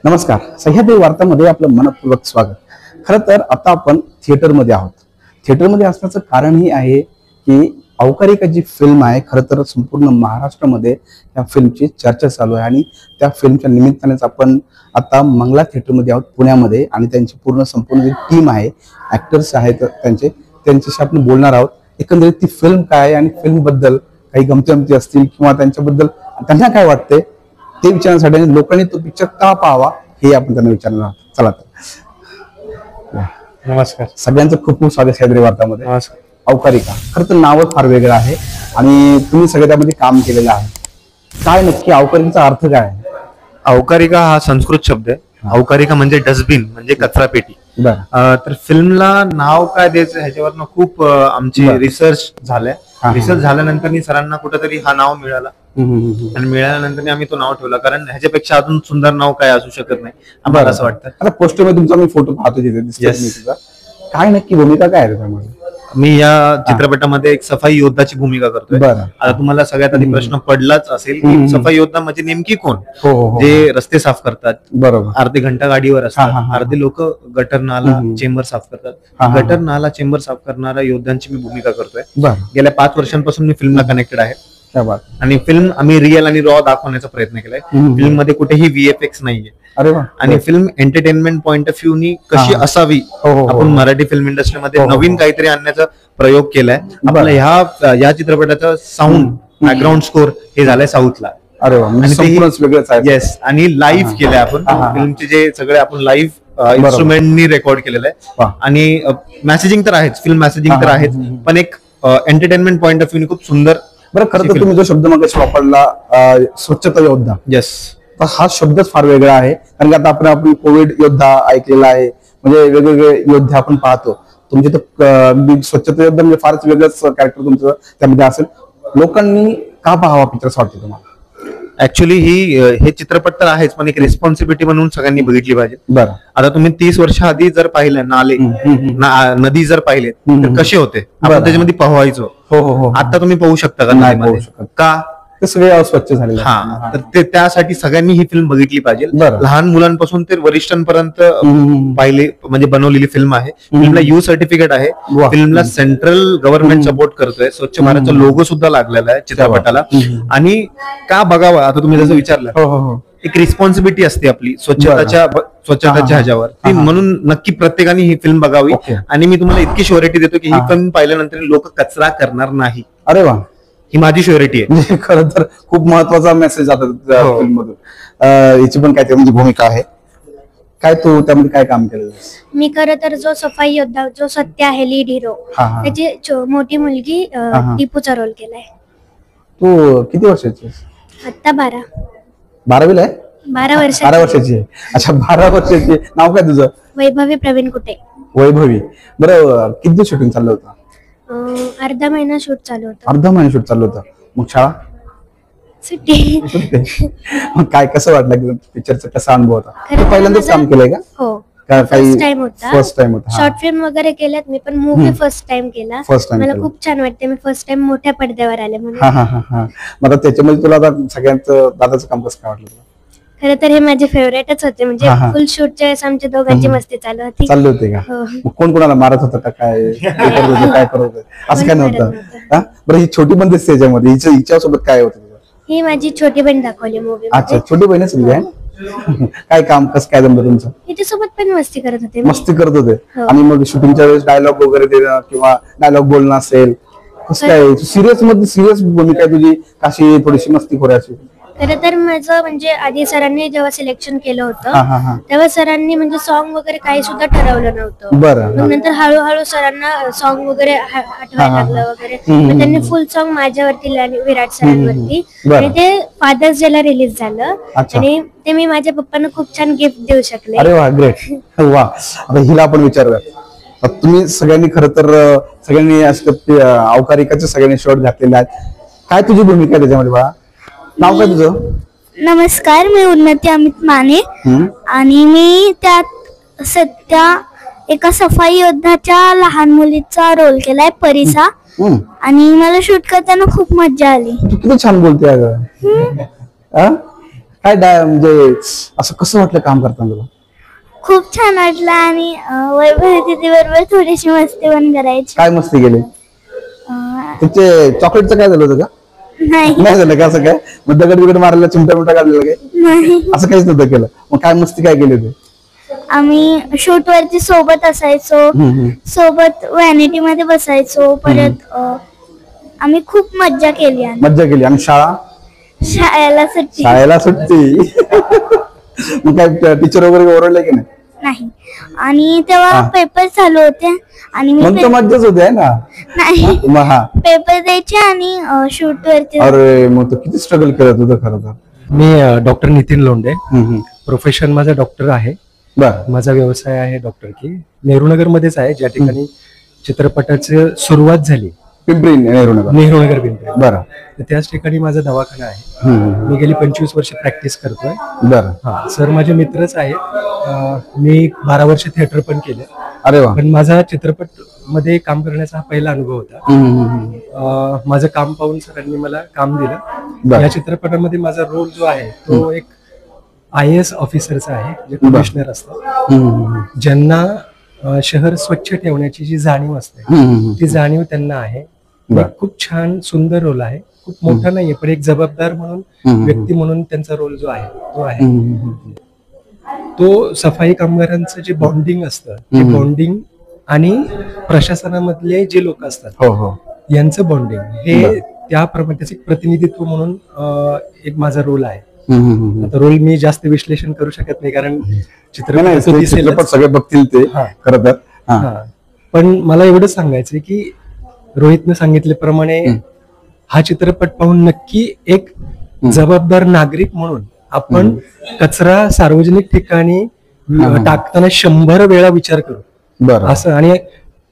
नमस्कार. सह्याद्री वार्तामध्ये आपलं मनपूर्वक स्वागत. खरं तर आता आपण थिएटरमध्ये आहोत. थिएटरमध्ये असण्याचं कारण हे आहे की अवकारिका जी फिल्म आहे, खरं तर संपूर्ण महाराष्ट्रामध्ये या फिल्मची चर्चा चालू आहे आणि त्या फिल्मच्या निमित्तानेच आपण आता मंगला थिएटरमध्ये आहोत पुण्यामध्ये आणि त्यांची संपूर्ण जी टीम आहे, ऍक्टर्स आहेत त्यांच्याशी आपण बोलणार आहोत. एकंदरीत ती फिल्म काय आहे आणि फिल्मबद्दल काही गमती असतील किंवा त्यांच्याबद्दल त्यांना काय वाटते ते विचारण्यासाठी लोकांनी तो पिक्चर का पाहावा हे आपण त्यांना विचारणार आहोत. चला तर. नमस्कार. सगळ्यांचं खूप खूप स्वागत सह्याद्री वार्तामध्ये. नमस्कार. अवकारिका खरं तर नावच फार वेगळं आहे आणि तुम्ही सगळं त्यामध्ये काम केलेलं आहे. काय नक्की अवकारिकेचा अर्थ काय आहे? अवकारिका हा संस्कृत शब्द आहे. अवकारिका म्हणजे डस्टबिन, म्हणजे कचरा पेटी. तर फिल्मला नाव काय द्यायचं ह्याच्यावर खूप आमची रिसर्च झालंय. रिसर्च झाल्यानंतर सरांना कुठेतरी हा नाव मिळाला आणि मिळाल्यानंतर आम्ही तो नाव ठेवला, कारण ह्याच्यापेक्षा अजून सुंदर नाव काय असू शकत नाही आम्हाला असं वाटतं. आता पोस्टरमध्ये तुमचा मी फोटो पाहतो तिथे, काय नक्की भूमिका काय आहे त्यामध्ये? मी या चित्रपटामध्ये एक सफाई योद्धाची भूमिका करतोय. आता तुम्हाला सगळ्यात आधी प्रश्न पडलाच असेल की सफाई योद्धा म्हणजे नेमकी कोण? जे रस्ते साफ करतात, बरोबर, अर्धे घंटा गाडीवर असतात, अर्धे लोक गटर नाला चेंबर साफ करतात. गटर नाला चेंबर साफ करणाऱ्या योद्धांची मी भूमिका करतोय. गेल्या 5 वर्षांपासून मी फिल्मला कनेक्टेड आहे आणि फिल्म आम्ही रिअल आणि रॉ दाखवण्याचा प्रयत्न केलाय. फिल्म मध्ये कुठेही VFX नाहीये आणि film entertainment point of view नी कशी असावी, आपण मराठी फिल्म इंडस्ट्रीमध्ये नवीन काहीतरी आणण्याचा प्रयोग केलाय. आपल्या या चित्रपटाचा साऊंड बॅकग्राऊंड स्कोर हे झालंय साऊथला. येस, आणि लाईव्ह केलंय आपण. फिल्मचे जे सगळे आपण लाईव्ह इन्स्ट्रुमेंटनी रेकॉर्ड केलेलं आहे आणि मेसेजिंग तर आहेच, फिल्म मेसेजिंग तर आहेच, पण एक एंटरटेनमेंट पॉइंट ऑफ व्ह्यू खूप सुंदर. बरं, खरं तर तुम्ही जो शब्द मगाशी वापरला स्वच्छता योद्धा, येस, तर हा शब्दच फार वेगळा आहे. कारण की आता आपण कोविड योद्धा ऐकलेला आहे, म्हणजे वेगवेगळे योद्धे आपण पाहतो. तुमचे तर स्वच्छता योद्धा म्हणजे फारच वेगळंच कॅरेक्टर तुमचं त्यामध्ये असेल. लोकांनी का पाहावा पिक्चर असं वाटतं तुम्हाला? ऍक्च्युली हे चित्रपट तर आहेच, पण एक रिस्पॉन्सिबिलिटी म्हणून सगळ्यांनी बघितली पाहिजे. बरं, आता तुम्ही 30 वर्ष आधी जर पाहिलं नाले नदी जर पाहिलेत तर कसे होते, आपण त्याच्यामध्ये पोहायचो. आता तुम्ही पाहू शकता का? नाही पाहू शकत. का? ते सगळे अस्वच्छ झाले. तर त्यासाठी सगळ्यांनी ही फिल्म बघितली पाहिजे. लहान मुलांपासून ते वरिष्ठांपर्यंत पाहिले म्हणजे बनवलेली फिल्म आहे. फिल्मला यू सर्टिफिकेट आहे. फिल्मला सेंट्रल गव्हर्नमेंट सपोर्ट करतोय. स्वच्छ भारतचा लोगो सुद्धा लागलेला आहे चित्रपटाला. आणि का बघावं, आता तुम्ही जसं विचारलं, एक रिस्पॉन्सिबिलिटी असते आपली स्वच्छताच्या ह्याच्यावर, ती म्हणून नक्की प्रत्येकाने ही फिल्म बघावी. आणि मी तुम्हाला इतकी श्युरिटी देतो की ही फिल्म पाहिल्यानंतर लोक कचरा करणार नाही. अरे वा, ही माझी श्युरिटी आहे. खरं तर खूप महत्वाचा मेसेज आता फिल्म मधून. याची पण काय म्हणजे भूमिका आहे काय? तू त्यामध्ये काय काम केलं? मी खरं तर जो सफाई योद्धा, जो सत्य आहे, लीड हिरो, त्याची मोठी मुलगी दीपूचा रोल केलाय. तू किती वर्षाची? आता 12. 12वीला आहे? 12 वर्षाची आहे. अच्छा, 12 वर्षाची. नाव काय तुझं? वैभवी प्रवीण कुटे. वैभवी. बरं, किती शूटिंग चाललं होतं? अर्धा महिना शूट चालू होतं. अर्धा महिना शूट चालू होतं. मग शाळा सुट्टी. मग काय, कसं वाटलं पिक्चरचा, कसा अनुभव होता? पहिल्यांदाच काम केलंय का? हो, फर्स्ट टाइम होता. शॉर्ट फिल्म वगैरे केल्यात मी, पण मूवी फर्स्ट टाइम केला. मला खूप छान वाटते. मी फर्स्ट टाइम मोठ्या पडद्यावर आले म्हणून. मग आता त्याच्यामध्ये तुला आता सगळ्यात दादाचं काम कसं काय वाटलं तुला? खरं तर हे माझे फेवरेटच होते. म्हणजे फुल शूटच्या वेळेस आमच्या दोघांची मस्ती चालू होती का? कोण कोणाला मारत होतं का? काय काय करत होतं असं काय नव्हतं? बरं, ही छोटी बहीण दिसते याच्यामध्ये, हिच्यासोबत काय होतं? ही माझी छोटी बहीण दाखवली मूवी. अच्छा, छोटी बहीणच आहे. काय काम कसं काय जमलं तुमचं? हिच्यासोबत पण मस्ती करत होते. आणि मग शूटिंगच्या वेळेस डायलॉग वगैरे देणं किंवा डायलॉग बोलणं असेल, कसं काय? सिरियस भूमिका आहे तुझी, काशी थोडीशी मस्ती खोऱ्याची? खरं तर माझं म्हणजे आधी सरांनी जेव्हा सिलेक्शन केलं होतं तेव्हा सरांनी म्हणजे सॉन्ग वगैरे काही सुद्धा ठरवलं नव्हतं. मग नंतर हळूहळू सरांना सॉन्ग वगैरे आठवायला लागलं वगैरे. मग त्यांनी फुल सॉन्ग माझ्यावरती लिहिले, विराट सरांवरती. आणि ते फादर्स डेला रिलीज झालं आणि ते मी माझ्या पप्पांना खूप छान गिफ्ट देऊ शकले. अरे वा, ग्रेट. वा, आता हिला आपण विचारूया. तुम्ही सगळ्यांनी खरं तर अवकारिकाचे सगळ्यांनी शॉट घातलेले आहेत. काय तुझी भूमिका त्याच्यामध्ये बाळा? नाव काय तुझं? नमस्कार, मी उन्नती अमित माने आणि मी त्यात सध्या एका सफाई योद्धाच्या लहान मुलीचा रोल केलाय, परिसा. आणि मला शूट करताना खूप मजा आली. तू किती छान बोलते अगं. काय म्हणजे असं कसं वाटलं काम करताना तुला? खूप छान वाटलं आणि वैभवी दीदी बरोबर थोडीशी मस्ती पण करायची. काय मस्ती केली? तुमचे चॉकलेटचं काय झालं होतं का? नाही नाही झालं का? असं काय मग दगड बिगड मारायला चिमटा बिमटा काढलेला काय? नाही, असं काहीच नव्हतं केलं. मग काय मस्ती काय केली होती? आम्ही शूट वरती सोबत असायचो, सोबत व्हॅनिटी मध्ये बसायचो. परत आम्ही खूप मज्जा केली आणि मज्जा केली. आणि शाळेला सुट्टी शाळेला सुट्टी मग काय टीचर वगैरे ओरडले की नाही? नाही. आणि तेव्हा पेपर चालू होते आणि मी मग तर मज्जाच होती आहे ना. नाही मग हा पेपर द्यायचे आणि शूट वरती. अरे मग तू किती स्ट्रगल करत होतं खरं तर. मी डॉक्टर नितीन लोंढे, प्रोफेशन माझा डॉक्टर आहे. बर माझा व्यवसाय आहे डॉक्टर की नेहरूनगर मध्येच आहे, ज्या ठिकाणी चित्रपटाची सुरुवात झाली, पिंपरी नेहरूनगर. नेहरूनगर पिंपरी. बरं तर त्याच ठिकाणी माझा दवाखाना आहे. मी गेली 25 वर्ष प्रॅक्टिस करतोय. बरं. हा सर माझे मित्रच आहेत. मी 12 वर्ष थिएटर पण केले. अरे वा. पण माझा चित्रपट मध्ये काम करण्याचा हा पहिला अनुभव होता. माझं काम पाहून सरांनी मला काम दिलं. या चित्रपटामध्ये माझा रोल जो आहे तो एक IAS ऑफिसरचा आहे, जे कमिशनर असतात, ज्यांना शहर स्वच्छ ठेवण्याची जी जाणीव असते ती जाणीव त्यांना आहे. एक खूप छान सुंदर रोल आहे. खूप मोठा नाहीये पण एक जबाबदार म्हणून व्यक्ती म्हणून त्यांचा रोल जो आहे तो आहे. तो सफाई कामगारांचं जे बॉन्डिंग असतं ते बॉन्डिंग आणि प्रशासनामधले जे लोक असतात यांचं बॉन्डिंग हे त्याप्रमाणे त्याचे प्रतिनिधित्व म्हणून एक माझा रोल आहे. आता रोल मी जास्त विश्लेषण करू शकत नाही कारण चित्रपट सगळे बघतील ते खरं तर. पण मला एवढं सांगायचंय की रोहितने सांगितल्याप्रमाणे हा चित्रपट पाहून नक्की एक जबाबदार नागरिक म्हणून आपण कचरा सार्वजनिक ठिकाणी टाकताना 100 वेळा विचार करू असं. आणि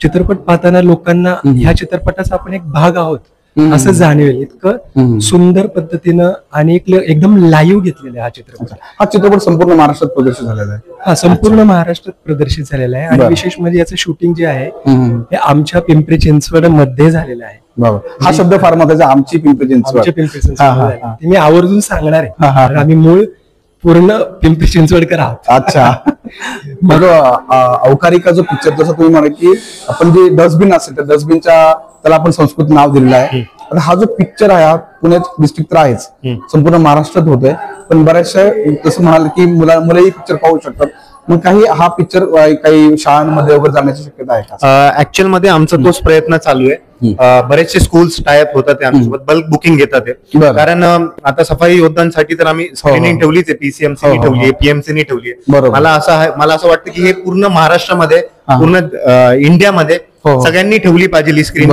चित्रपट पाहताना लोकांना ह्या चित्रपटाचा आपण एक भाग आहोत असं जाणवेल इतकं सुंदर पद्धतीनं आणि एकदम लाईव्ह घेतलेला आहे हा चित्रपट. हा चित्रपट संपूर्ण महाराष्ट्रात प्रदर्शित झालेला आहे. हा संपूर्ण महाराष्ट्रात प्रदर्शित झालेला आहे. आणि विशेष म्हणजे याचं शूटिंग जे आहे हे आमच्या पिंपरी चिंचवड मध्ये झालेलं आहे. हा शब्द फार महत्वाचा, आमची पिंपरी चिंचवड. ते मी आवर्जून सांगणार आहे. आम्ही मूळ पूर्ण पिंपरी चिंचवडकर आहोत. अच्छा. मग अवकारिका जो पिक्चर, जसं तुम्ही म्हणा की आपण जे डस्टबिन असेल त्या डस्टबिनच्या त्याला आपण संस्कृत नाव दिलेलं आहे. आता हा जो पिक्चर आहे हा पुण्यात डिस्ट्रिक्ट तर आहेच, संपूर्ण महाराष्ट्रात होतोय. पण बऱ्याचशा जसं म्हणाल की मुलंही पिक्चर पाहू शकतात. मग काही हा पिक्चर काही शाळांमध्ये वगैरे जाण्याची शक्यता आहे का? ऍक्च्युअल मध्ये आमचा तोच प्रयत्न चालू आहे. बरेचसे स्कूल्स टायअप होतात आमच्यासोबत, बल्क बुकिंग घेतात. कारण आता सफाई योद्धांसाठी तर आम्ही स्क्रीनिंग ठेवलीच आहे, PCMC ठेवली आहे, PMC ठेवली आहे. मला असं वाटतं की हे पूर्ण महाराष्ट्रामध्ये, पूर्ण इंडियामध्ये सगळ्यांनी ठेवली पाहिजे ही स्क्रीन.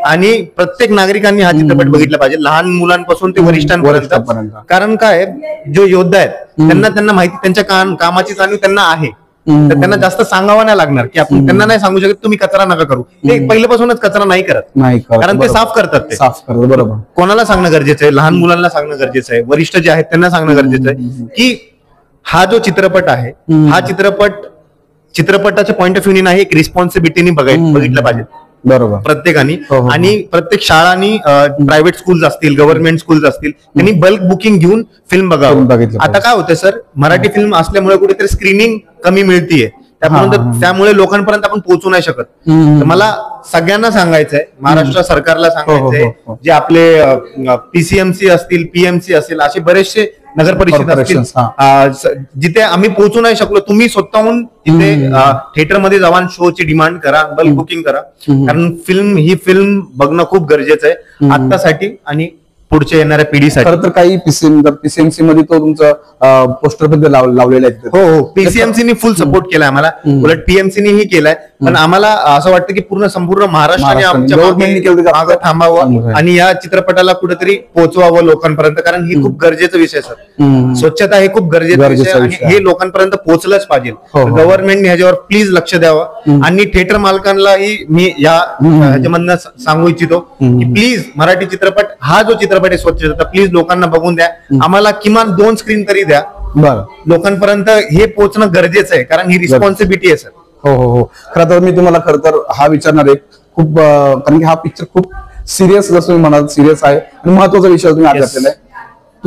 आणि प्रत्येक नागरिकांनी हा चित्रपट बघितला पाहिजे, लहान मुलांपासून ते वरिष्ठांपर्यंत. कारण काय, जो योद्धा आहेत त्यांना माहिती, त्यांच्या कामाची जाणीव त्यांना आहे. तर त्यांना जास्त सांगावं नाही लागणार की आपण त्यांना नाही सांगू शकत तुम्ही कचरा नका करू. ते पहिल्यापासूनच कचरा नाही करत, कारण ते साफ करतात. ते साफ करतात. बरोबर. कोणाला सांगणं गरजेचं आहे, लहान मुलांना सांगणं गरजेचं आहे, वरिष्ठ जे आहेत त्यांना सांगणं गरजेचं आहे की हा जो चित्रपट आहे हा चित्रपटाच्या पॉईंट ऑफ व्ह्यू नाही, एक रिस्पॉन्सिबिलिटीने बघितलं पाहिजे बरोबर प्रत्येकाने. आणि प्रत्येक शाळांनी, प्रायव्हेट स्कूल्स असतील, गव्हर्नमेंट स्कूल्स असतील, त्यांनी बल्क बुकिंग घेऊन फिल्म बघावं. आता काय होतं सर, मराठी फिल्म असल्यामुळे कुठेतरी स्क्रीनिंग कमी मिळतीये, त्यामुळे लोकांपर्यंत आपण पोहोचू नाही शकत. तर मला सगळ्यांना सांगायचंय, महाराष्ट्र सरकारला सांगायचंय, जे आपले PCMC असतील, PMC असतील, असे बरेचसे नगर परिषद असतील जिथे आम्ही पोहोचू नाही शकलो, तुम्ही स्वतःहून तिथे थिएटरमध्ये जाऊन शोची डिमांड करा, बल्क बुकिंग करा. कारण ही फिल्म बघणं खूप गरजेचं आहे आत्तासाठी आणि पुढच्या येणाऱ्या पिढीसाठी. खरं तर काही PCMC मध्ये तो तुमचं पोस्टर बद्दल लावलेलं आहे. हो, PCMCनी फुल सपोर्ट केलाय आम्हाला, उलट PMCनीही केलाय. पण आम्हाला असं वाटतं की संपूर्ण महाराष्ट्राने आमच्या मागे थांबावं आणि या चित्रपटाला कुठेतरी पोहोचवावं लोकांपर्यंत, कारण ही खूप गरजेचा विषय सर. स्वच्छता हे खूप गरजेचा विषय आणि हे लोकांपर्यंत पोहोचलंच पाहिजे. गव्हर्नमेंटने ह्याच्यावर प्लीज लक्ष द्यावं. आणि थिएटर मालकांनाही मी ह्याच्यामधनं सांगू इच्छितो की प्लीज मराठी चित्रपट, हा जो चित्रपट आहे स्वच्छता, प्लीज लोकांना बघून द्या. आम्हाला किमान 2 स्क्रीन तरी द्या. लोकांपर्यंत हे पोहोचणं गरजेचं आहे, कारण ही रिस्पॉन्सिबिलिटी आहे सर. हो. खरं तर मी तुम्हाला खरं तर हा विचारणार आहे खूप, कारण की हा पिक्चर खूप सिरियस, जसं तुम्ही म्हणाल सिरियस आहे आणि महत्वाचा विषय तुम्ही आज घेतलेला आहे.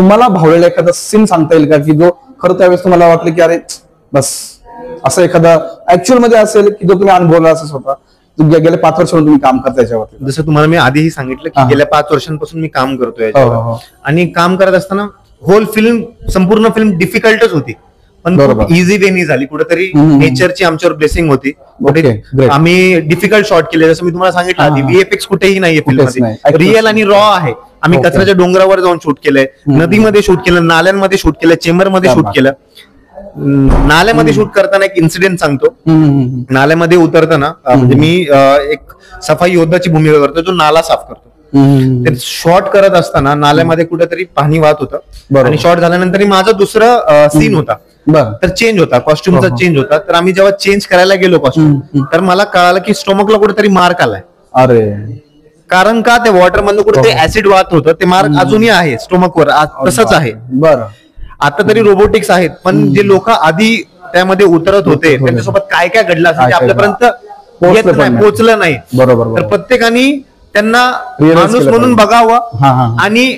तुम्हाला भावलेला एखादा सीन सांगता येईल का की जो खरं त्यावेळेस तुम्हाला वाटलं की अरे बस असं एखादा ऍक्च्युअल मध्ये असेल की जो तुम्ही अनुभवला असं स्वतः गेल्या 5 वर्षांपासून तुम्ही काम करता याच्यावरती? जसं तुम्हाला मी आधीही सांगितलं की गेल्या 5 वर्षांपासून मी काम करतोय याच्यावर. आणि काम करत असताना होल संपूर्ण फिल्म डिफिकल्टच होती, पण खूप इझी वेनी झाली. कुठेतरी नेचरची आमच्यावर ब्लेसिंग होती. आम्ही डिफिकल्ट शॉट केले, जसं मी तुम्हाला सांगितलं आधी. VFX कुठेही नाहीये फिल्म मध्ये, रिअल आणि रॉ आहे. आम्ही कचऱ्याच्या डोंगरावर जाऊन शूट केलंय, नदीमध्ये शूट केलं, नाल्यांमध्ये शूट केलं, चेंबरमध्ये शूट केलं. नाल्यामध्ये शूट करताना एक इन्सिडेंट सांगतो. नाल्यामध्ये उतरताना म्हणजे मी एक सफाई योद्धाची भूमिका करतो जो नाला साफ करतो. ते शॉट करत असताना नाल्यामध्ये कुठेतरी पाणी वाहत होतं आणि शॉट झाल्यानंतर माझा दुसरा सीन होता, तर चेंज होता, कॉस्ट्युमचा चेंज होता. तर आम्ही जेव्हा चेंज करायला गेलो कॉस्ट्युम, तर मला कळालं की स्टोमकला कुठेतरी मार्क आलाय. अरे कारण का ते वॉटर मधलं कुठेतरी ऍसिड वाहत होतं, ते मार्क अजूनही आहे स्टोमकवर, तसंच आहे. बरं. आता तरी रोबोटिक्स आहेत, पण जे लोक आधी त्यामध्ये उतरत होते त्यांच्यासोबत काय काय घडलं असेल ते आपल्यापर्यंत पोहोचलं नाही. बरोबर. तर प्रत्येकाने त्यांना माणूस म्हणून बघावं. आणि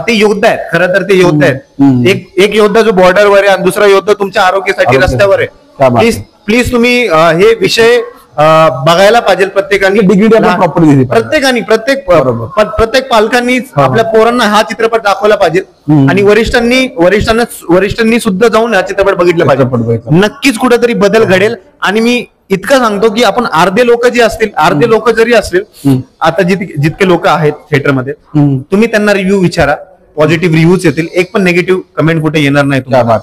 ते योद्धा आहेत, खरं तर ते योद्धा आहेत. एक योद्धा जो बॉर्डरवर आहे आणि दुसरा योद्धा तुमच्या आरोग्यासाठी रस्त्यावर आहे. प्लीज तुम्ही हे विषय बघायला पाहिजे प्रत्येकाने. प्रत्येक पालकांनी आपल्या पोरांना हा चित्रपट दाखवला पाहिजे आणि वरिष्ठांनी सुद्धा जाऊन हा चित्रपट बघितला पाहिजे. नक्कीच कुठेतरी बदल घडेल. आणि मी इतकं सांगतो की आपण अर्धे लोक जरी असतील, आता जितके लोक आहेत थिएटरमध्ये, तुम्ही त्यांना रिव्ह्यू विचारा, पॉझिटिव्ह रिव्ह्यूज येतील, एक पण निगेटिव्ह कमेंट कुठे येणार नाही तुम्हाला.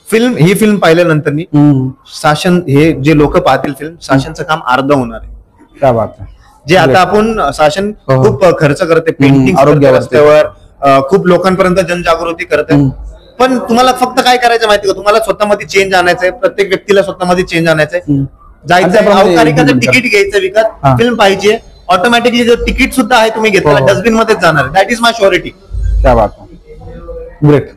ही फिल्म पाहिल्यानंतर शासन, हे जे लोक पाहतील फिल्म, शासनचं काम अर्ध होणार आहे. क्या बात आहे. जे आता आपण शासन खूप खर्च करते, पेंटिंग रस्त्यावर, खूप लोकांपर्यंत जनजागृती करते, पण तुम्हाला फक्त काय करायचं माहिती का? तुम्हाला स्वतःमध्ये चेंज आणायचंय, प्रत्येक व्यक्तीला स्वतःमध्ये चेंज आणायचंय. जायचं अवकारिकाचं तिकीट घ्यायचं विकत, फिल्म पाहिजे, ऑटोमॅटिकली जो तिकीट सुद्धा आहे तुम्ही घेतलेला डस्टबिन मध्येच जाणार. दॅट इज माय श्युरिटी. क्या बात आहे. ग्रेट.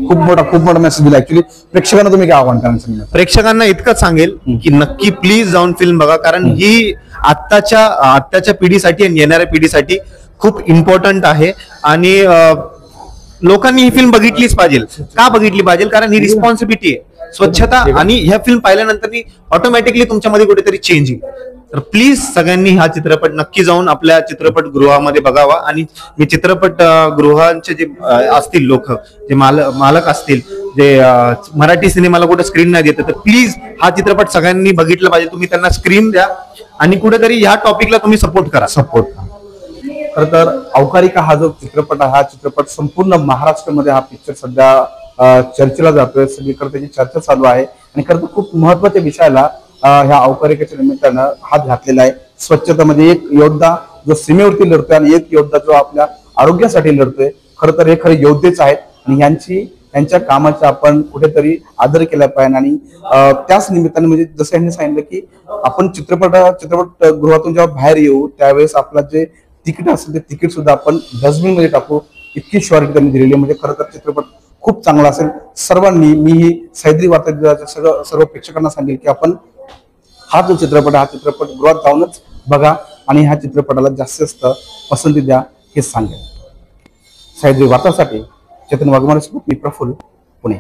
खूप मोठा मेसेज दिला. ऍक्च्युली प्रेक्षकांना तुम्ही काय आव्हान करायचं? प्रेक्षकांना इतकंच सांगेल की नक्की प्लीज जाऊन फिल्म बघा, कारण ही आत्ताच्या पिढीसाठी आणि येणाऱ्या पिढीसाठी खूप इम्पॉर्टंट आहे. आणि लोकांनी ही फिल्म बघितलीच पाहिजे. का बघितली पाहिजे? कारण ही रिस्पॉन्सिबिलिटी आहे, स्वच्छता. आणि ह्या फिल्म पाहिल्यानंतर ऑटोमॅटिकली तुमच्यामध्ये कुठेतरी चेंज येईल. तर प्लीज सगळ्यांनी हा चित्रपट नक्की जाऊन आपल्या चित्रपटगृहामध्ये बघावा. आणि हे चित्रपटगृहांचे जे असतील लोक, जे मालक असतील, जे मराठी सिनेमाला कुठे स्क्रीन नाही देत, तर प्लीज हा चित्रपट सगळ्यांनी बघितला पाहिजे. तुम्ही त्यांना स्क्रीन द्या आणि कुठेतरी ह्या टॉपिकला तुम्ही सपोर्ट करा. खर तर अवकारिका हा जो चित्रपट आहे, हा चित्रपट संपूर्ण महाराष्ट्रामध्ये हा पिक्चर सध्या चर्चेला जातोय, सगळीकडे त्याची चर्चा चालू आहे. आणि खरं तर खूप महत्वाच्या विषयाला ह्या अवकारिकेच्या निमित्तानं हात घातलेला आहे. स्वच्छतेमध्ये एक योद्धा जो सीमेवरती लढतोय आणि एक योद्धा जो आपल्या आरोग्यासाठी लढतोय. खरं तर हे खरे योद्धेच आहेत आणि यांच्या कामाचा आपण कुठेतरी आदर केला पाहिजे. आणि त्याच निमित्ताने म्हणजे जसं यांनी सांगितलं की आपण चित्रपटगृहातून जेव्हा बाहेर येऊ त्यावेळेस आपला जे तिकीट असेल ते तिकीट सुद्धा आपण डस्टबिन मध्ये टाकू, इतकी श्युरिटी त्यांनी दिलेली आहे. म्हणजे खरं तर चित्रपट खूप चांगला असेल. सर्वांनी, मी सह्याद्री वार्ताच्या सर्व प्रेक्षकांना सांगेल की आपण हा जो चित्रपट गृहात जाऊनच बघा आणि ह्या चित्रपटाला जास्तीत जास्त पसंती द्या हेच सांगेल. सह्याद्री वार्तासाठी चेतन वाघमारे, मी प्रफुल्ल, पुणे.